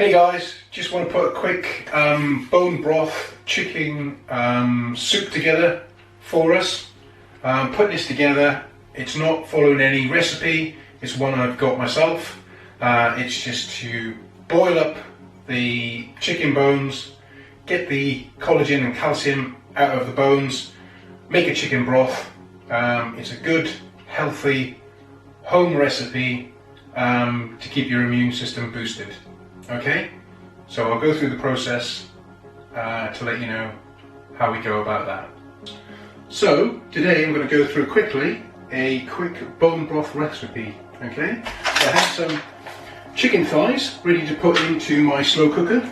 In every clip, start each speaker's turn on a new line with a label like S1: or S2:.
S1: Hey guys, just want to put a quick bone broth chicken soup together for us. Putting this together, it's not following any recipe, it's one I've got myself. It's just to boil up the chicken bones, get the collagen and calcium out of the bones, make a chicken broth. It's a good, healthy, home recipe to keep your immune system boosted. Okay, so I'll go through the process to let you know how we go about that. So today I'm going to go through quickly a quick bone broth recipe. Okay, so I have some chicken thighs ready to put into my slow cooker.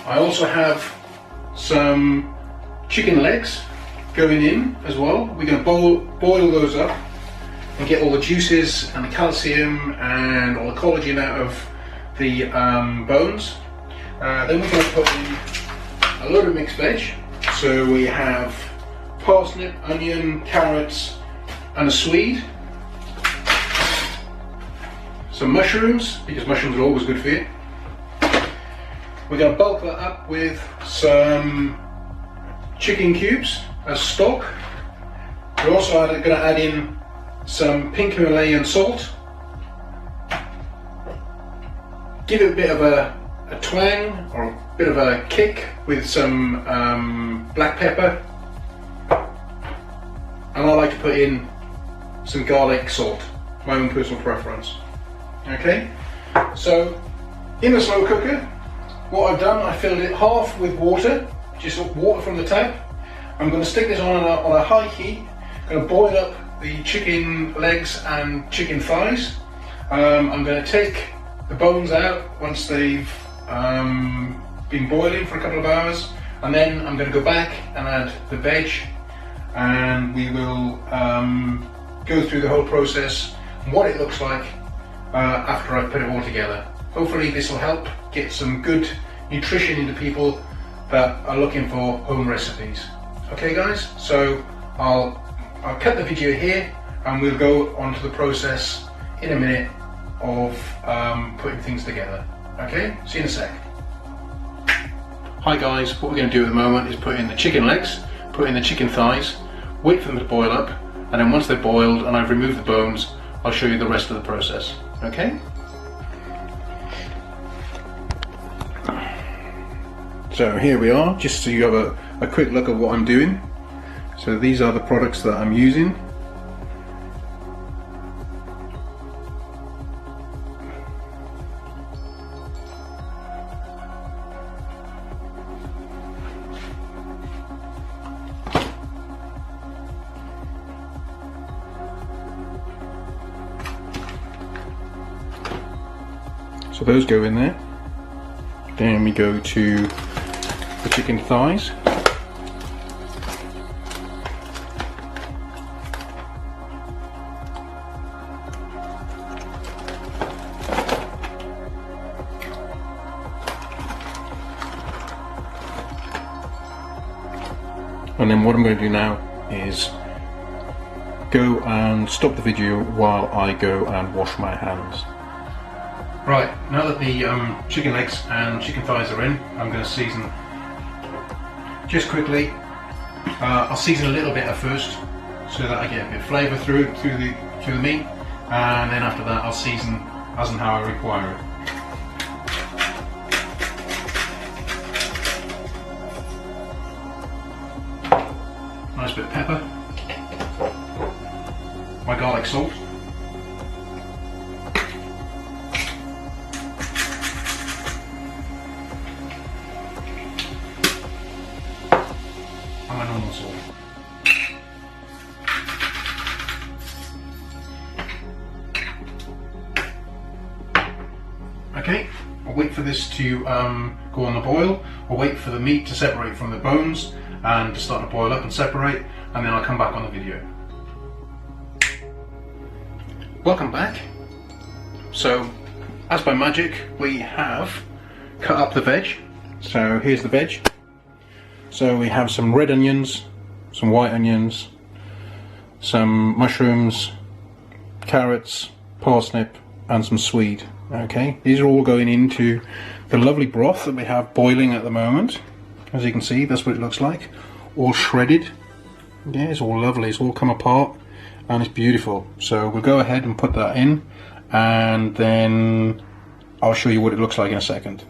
S1: I also have some chicken legs going in as well. We're going to boil those up and get all the juices and the calcium and all the collagen out of the bones. Then we're going to put in a load of mixed veg. So we have parsnip, onion, carrots and a swede. Some mushrooms, because mushrooms are always good for you. We're going to bulk that up with some chicken cubes as stock. We're also going to add in some pink Himalayan salt. Give it a bit of a twang or a bit of a kick with some black pepper. And I like to put in some garlic salt, my own personal preference. Okay, so in the slow cooker, what I've done, I filled it half with water, just water from the tap. I'm going to stick this on a high heat. I'm going to boil up the chicken legs and chicken thighs. I'm going to take the bones out once they've been boiling for a couple of hours, and then I'm going to go back and add the veg, and we will go through the whole process and what it looks like after I've put it all together. Hopefully this will help get some good nutrition into people that are looking for home recipes. Okay guys, so I'll cut the video here and we'll go on to the process in a minute of putting things together. Okay, see you in a sec. Hi guys, what we're going to do at the moment is put in the chicken legs, put in the chicken thighs, wait for them to boil up, and then once they're boiled and I've removed the bones, I'll show you the rest of the process. Okay? So here we are, just so you have a quick look at what I'm doing. So these are the products that I'm using. So those go in there. Then we go to the chicken thighs. And then what I'm going to do now is go and stop the video while I go and wash my hands. Right, now that the chicken legs and chicken thighs are in, I'm going to season just quickly. I'll season a little bit at first so that I get a bit of flavour through the meat, and then after that I'll season as and how I require it. Nice bit of pepper, my garlic salt, and my normal salt. Okay, I'll wait for this to go on the boil. I'll wait for the meat to separate from the bones and to start to boil up and separate, and then I'll come back on the video. Welcome back. So, as by magic, we have cut up the veg. So here's the veg. So we have some red onions, some white onions, some mushrooms, carrots, parsnip, and some Swede. Okay, these are all going into the lovely broth that we have boiling at the moment. As you can see, that's what it looks like, all shredded. Yeah, it's all lovely, it's all come apart and it's beautiful. So we'll go ahead and put that in, and then I'll show you what it looks like in a second.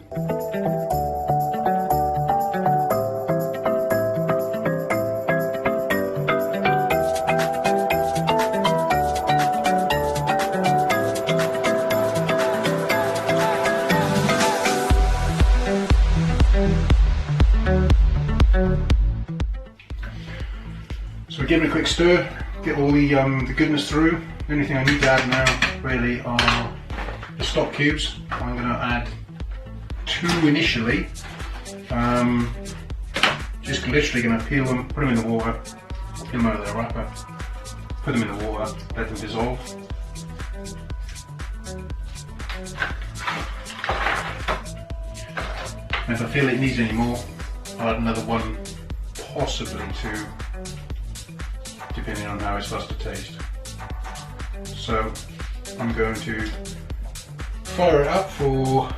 S1: So give it a quick stir, get all the goodness through. The only thing I need to add now really are the stock cubes. I'm going to add 2 initially. Just literally going to peel them, put them in the water, peel them out of their wrapper, put them in the water, let them dissolve. And if I feel it needs any more, I'll add another 1, possibly 2. Depending on how it starts to taste. So I'm going to fire it up for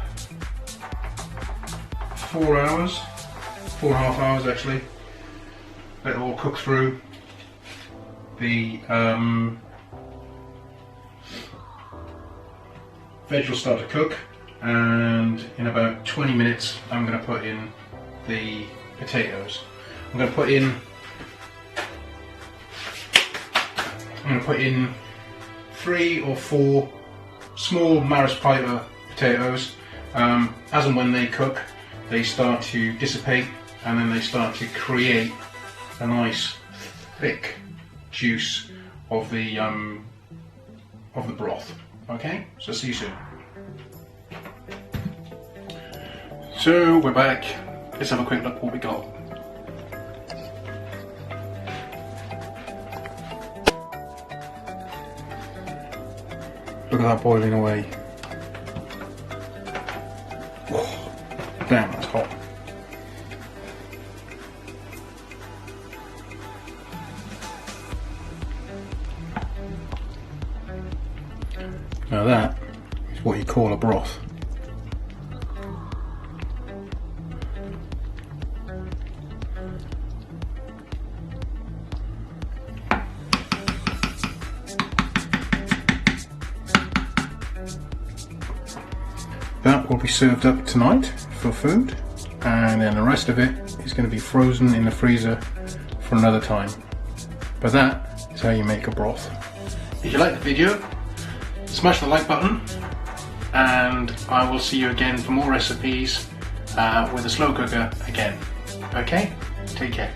S1: 4 hours, 4.5 hours actually. Let it all cook through. The veg will start to cook, and in about 20 minutes I'm going to put in the potatoes. I'm going to put in 3 or 4 small Maris Piper potatoes. As and when they cook, they start to dissipate, and then they start to create a nice thick juice of the broth. Okay, so see you soon. So we're back. Let's have a quick look what we got. Look at that boiling away. Oh, damn, that's hot. Now that is what you call a broth. That will be served up tonight for food, and then the rest of it is going to be frozen in the freezer for another time. But that is how you make a broth. If you like the video, smash the like button, and I will see you again for more recipes with a slow cooker again. Okay? Take care.